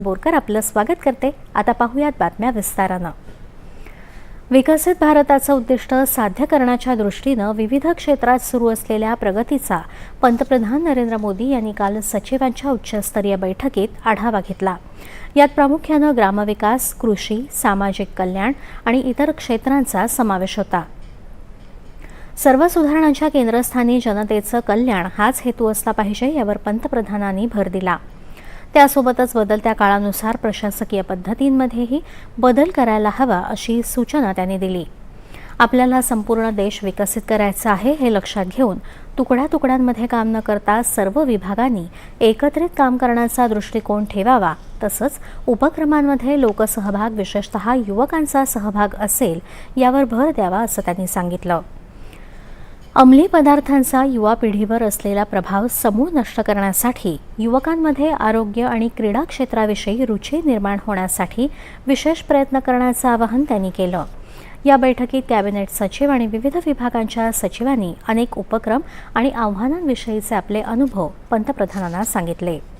बोरकर आपलं स्वागत करते। आता पाहूयात बातम्या विस्तारानं। विकसित भारताचं उद्दिष्ट साध्य करण्याच्या दृष्टीनं विविध क्षेत्रात सुरू असलेल्या प्रगतीचा पंतप्रधान नरेंद्र मोदी यांनी काल सचिवांच्या उच्चस्तरीय बैठकीत आढावा घेतला। यात प्रामुख्यानं ग्रामविकास, कृषी, सामाजिक कल्याण आणि इतर क्षेत्रांचा समावेश होता। सर्व सुधारणांच्या केंद्रस्थानी जनतेचं कल्याण हाच हेतू असला पाहिजे, यावर पंतप्रधानांनी भर दिला। त्यासोबतच बदलत्या काळानुसार प्रशासकीय पद्धतींमध्येही बदल करायला हवा, अशी सूचना त्यांनी दिली। आपल्याला संपूर्ण देश विकसित करायचा आहे, हे लक्षात घेऊन तुकड्या-तुकड्यांमध्ये काम न करता सर्व विभागांनी एकत्रित काम करण्याचा दृष्टिकोन ठेवावा। तसंच उपक्रमांमध्ये लोकसहभाग, विशेषतः युवकांचा सहभाग असेल, यावर भर द्यावा, असं त्यांनी सांगितलं। अंमली पदार्थांचा युवा पिढीवर असलेला प्रभाव समूळ नष्ट करण्यासाठी युवकांमध्ये आरोग्य आणि क्रीडा क्षेत्राविषयी रुची निर्माण होण्यासाठी विशेष प्रयत्न करण्याचं आवाहन त्यांनी केलं। या बैठकीत कॅबिनेट सचिव आणि विविध विभागांच्या सचिवांनी अनेक उपक्रम आणि आव्हानांविषयीचे आपले अनुभव पंतप्रधानांना सांगितले।